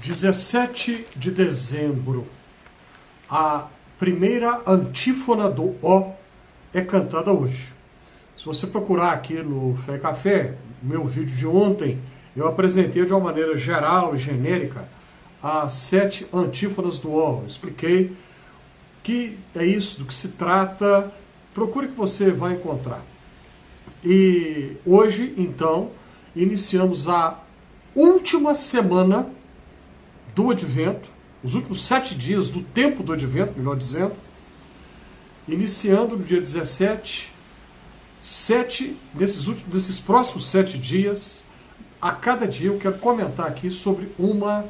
17 de dezembro, a primeira antífona do O é cantada hoje. Se você procurar aqui no Fé e Café, no meu vídeo de ontem, eu apresentei de uma maneira geral e genérica as 7 antífonas do O. Eu expliquei que é isso, do que se trata, procure que você vai encontrar. E hoje, então, iniciamos a última semana do Advento, os últimos 7 dias do tempo do Advento, melhor dizendo, iniciando no dia 17, nesses próximos 7 dias, a cada dia eu quero comentar aqui sobre uma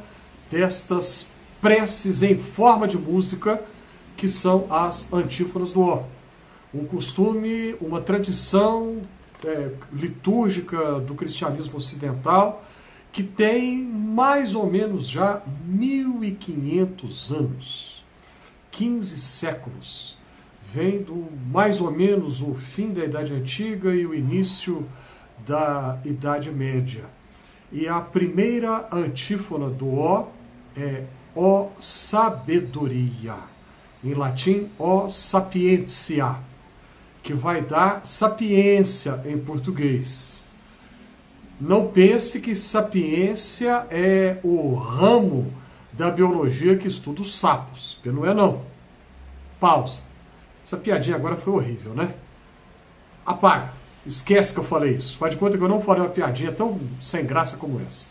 destas preces em forma de música, que são as antífonas do O. Um costume, uma tradição litúrgica do cristianismo ocidental, que tem mais ou menos já 1500 anos, 15 séculos, vem do mais ou menos o fim da Idade Antiga e o início da Idade Média. E a primeira antífona do O é O Sabedoria, em latim O Sapientia, que vai dar sapiência em português. Não pense que sapiência é o ramo da biologia que estuda os sapos, porque não é não. Pausa. Essa piadinha agora foi horrível, né? Apaga. Esquece que eu falei isso. Faz de conta que eu não falei uma piadinha tão sem graça como essa.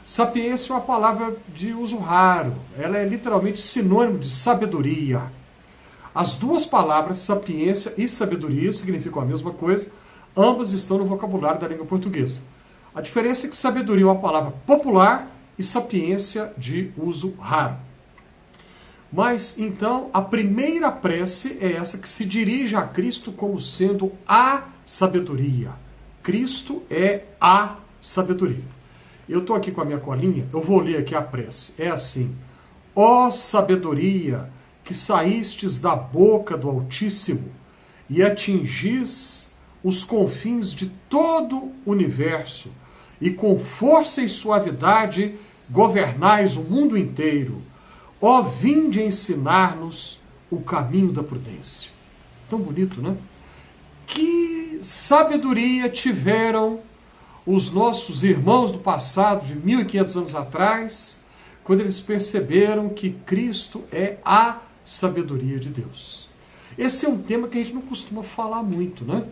Sapiência é uma palavra de uso raro. Ela é literalmente sinônimo de sabedoria. As duas palavras, sapiência e sabedoria, significam a mesma coisa. Ambas estão no vocabulário da língua portuguesa. A diferença é que sabedoria é uma palavra popular e sapiência de uso raro. Mas, então, a primeira prece é essa que se dirige a Cristo como sendo a sabedoria. Cristo é a sabedoria. Eu estou aqui com a minha colinha, eu vou ler aqui a prece. É assim: ó sabedoria, que saístes da boca do Altíssimo e atingis os confins de todo o universo, e com força e suavidade governais o mundo inteiro. Ó, vinde ensinar-nos o caminho da prudência. Tão bonito, né? Que sabedoria tiveram os nossos irmãos do passado, de 1500 anos atrás, quando eles perceberam que Cristo é a sabedoria de Deus. Esse é um tema que a gente não costuma falar muito, né?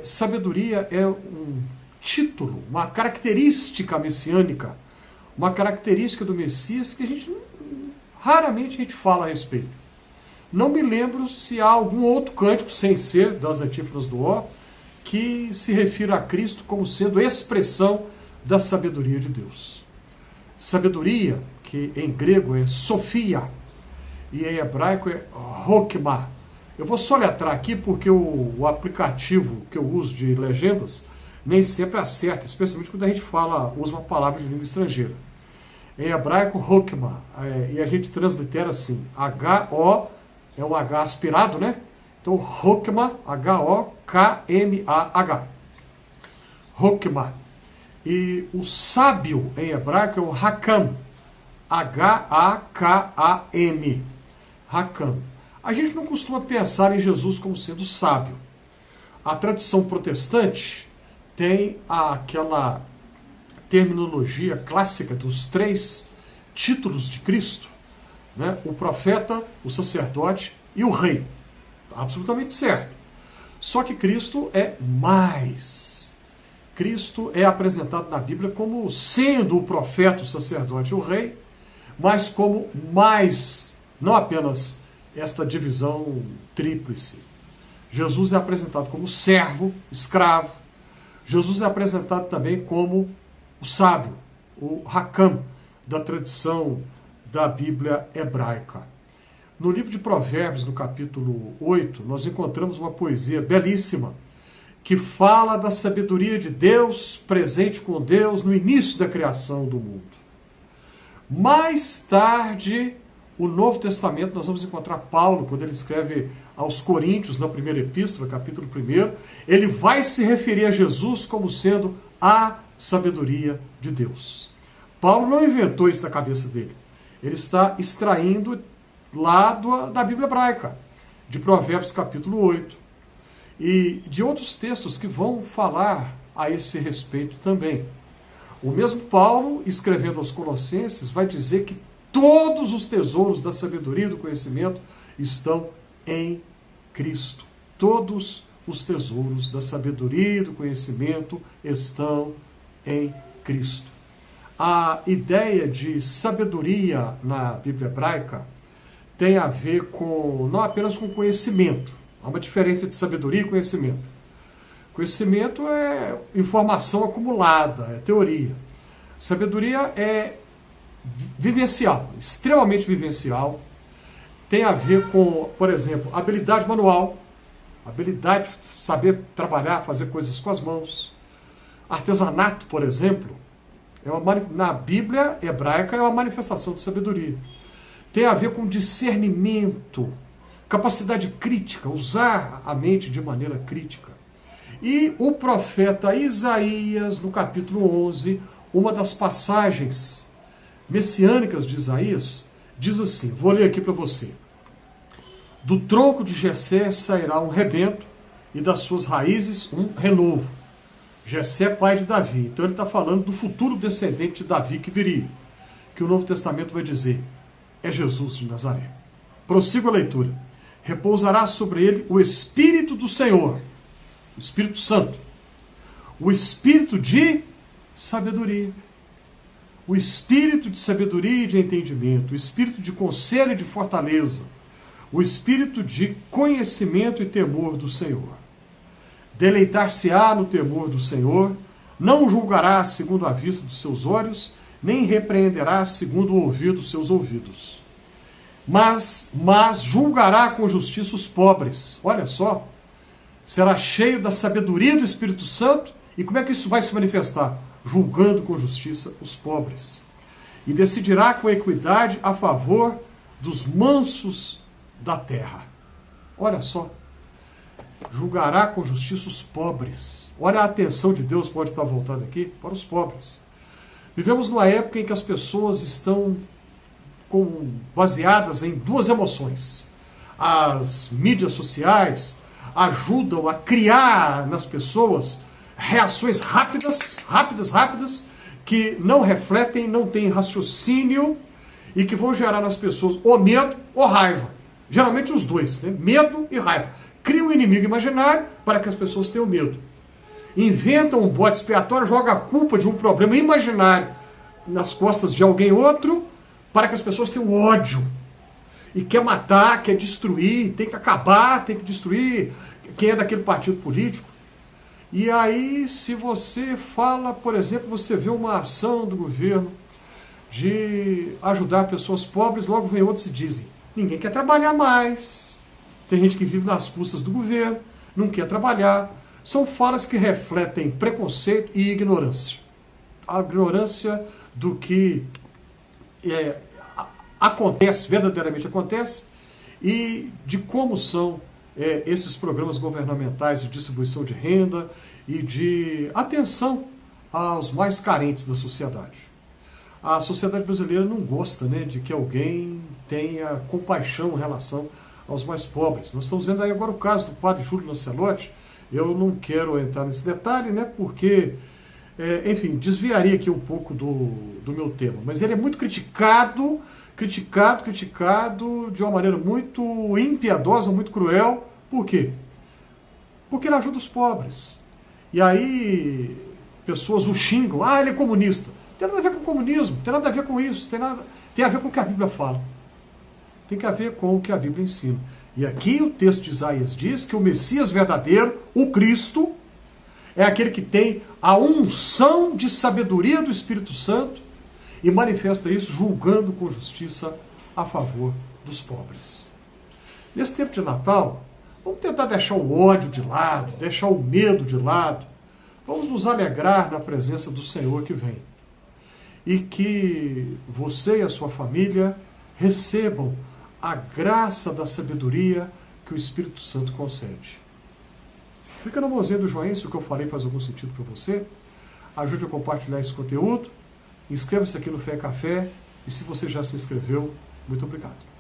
Sabedoria é um título, uma característica messiânica, uma característica do Messias que raramente a gente fala a respeito. Não me lembro se há algum outro cântico, sem ser das antífonas do O, que se refira a Cristo como sendo expressão da sabedoria de Deus. Sabedoria, que em grego é Sofia, e em hebraico é Hokmah. Eu vou soletrar aqui porque o aplicativo que eu uso de legendas nem sempre acerta, especialmente quando a gente usa uma palavra de língua estrangeira. Em hebraico, Hokmah, e a gente translitera assim, H-O, é um H aspirado, né? Então, Hokmah, H-O-K-M-A-H. Hokmah. E o sábio em hebraico é o Hakam, H-A-K-A-M. Hakam. A gente não costuma pensar em Jesus como sendo sábio. A tradição protestante tem aquela terminologia clássica dos 3 títulos de Cristo, né? O profeta, o sacerdote e o rei. Absolutamente certo. Só que Cristo é mais. Cristo é apresentado na Bíblia como sendo o profeta, o sacerdote e o rei, mas como mais, não apenas esta divisão tríplice. Jesus é apresentado como servo, escravo. Jesus é apresentado também como o sábio, o Hakam, da tradição da Bíblia hebraica. No livro de Provérbios, no capítulo 8, nós encontramos uma poesia belíssima que fala da sabedoria de Deus, presente com Deus no início da criação do mundo. Mais tarde, o Novo Testamento, nós vamos encontrar Paulo, quando ele escreve aos Coríntios, na primeira epístola, capítulo 1, ele vai se referir a Jesus como sendo a sabedoria de Deus. Paulo não inventou isso na cabeça dele. Ele está extraindo lá da Bíblia hebraica, de Provérbios capítulo 8, e de outros textos que vão falar a esse respeito também. O mesmo Paulo, escrevendo aos Colossenses, vai dizer que todos os tesouros da sabedoria e do conhecimento estão em Cristo. Todos os tesouros da sabedoria e do conhecimento estão em Cristo. A ideia de sabedoria na Bíblia hebraica tem a ver não apenas com conhecimento. Há uma diferença entre sabedoria e conhecimento. Conhecimento é informação acumulada, é teoria. Sabedoria é vivencial, extremamente vivencial. Tem a ver com, por exemplo, habilidade manual, habilidade de saber trabalhar, fazer coisas com as mãos. Artesanato, por exemplo, na Bíblia hebraica é uma manifestação de sabedoria. Tem a ver com discernimento, capacidade crítica, usar a mente de maneira crítica. E o profeta Isaías, no capítulo 11, uma das passagens messiânicas de Isaías, diz assim, vou ler aqui para você. Do tronco de Jessé sairá um rebento, e das suas raízes um renovo. Jessé, pai de Davi. Então ele está falando do futuro descendente de Davi que viria, que o Novo Testamento vai dizer, é Jesus de Nazaré. Prossiga a leitura. Repousará sobre ele o Espírito do Senhor, o Espírito Santo, o Espírito de sabedoria, o Espírito de sabedoria e de entendimento, o Espírito de conselho e de fortaleza, o Espírito de conhecimento e temor do Senhor. Deleitar-se-á no temor do Senhor, não julgará segundo a vista dos seus olhos, nem repreenderá segundo o ouvir dos seus ouvidos. Mas julgará com justiça os pobres. Olha só, será cheio da sabedoria do Espírito Santo. E como é que isso vai se manifestar? Julgando com justiça os pobres. E decidirá com equidade a favor dos mansos da terra. Olha só, julgará com justiça os pobres. Olha a atenção de Deus pode estar voltada aqui para os pobres. Vivemos numa época em que as pessoas estão baseadas em duas emoções. As mídias sociais ajudam a criar nas pessoas reações rápidas, que não refletem, não têm raciocínio e que vão gerar nas pessoas ou medo ou raiva. Geralmente os dois, né? Medo e raiva. Cria um inimigo imaginário para que as pessoas tenham medo. Inventam um bode expiatório, joga a culpa de um problema imaginário nas costas de alguém outro para que as pessoas tenham ódio. E quer matar, quer destruir, tem que acabar, tem que destruir quem é daquele partido político. E aí, se você fala, por exemplo, você vê uma ação do governo de ajudar pessoas pobres, logo vem outros e dizem, ninguém quer trabalhar mais. Tem gente que vive nas custas do governo, não quer trabalhar. São falas que refletem preconceito e ignorância. A ignorância do que acontece, verdadeiramente acontece, e de como são esses programas governamentais de distribuição de renda e de atenção aos mais carentes da sociedade. A sociedade brasileira não gosta, né, de que alguém tenha compaixão em relação aos mais pobres. Nós estamos vendo aí agora o caso do padre Júlio Lancelotti. Eu não quero entrar nesse detalhe, né, porque, enfim, desviaria aqui um pouco do meu tema. Mas ele é muito criticado de uma maneira muito impiedosa, muito cruel. Por quê? Porque ele ajuda os pobres. E aí, pessoas o xingam. Ah, ele é comunista. Não tem nada a ver com comunismo, não tem nada a ver com isso. Tem a ver com o que a Bíblia fala. Tem que ver com o que a Bíblia ensina. E aqui o texto de Isaías diz que o Messias verdadeiro, o Cristo, é aquele que tem a unção de sabedoria do Espírito Santo e manifesta isso julgando com justiça a favor dos pobres. Nesse tempo de Natal, vamos tentar deixar o ódio de lado, deixar o medo de lado. Vamos nos alegrar na presença do Senhor que vem. E que você e a sua família recebam a graça da sabedoria que o Espírito Santo concede. Clica na mãozinha do joinha se o que eu falei faz algum sentido para você. Ajude a compartilhar esse conteúdo. Inscreva-se aqui no Fé Café e se você já se inscreveu, muito obrigado.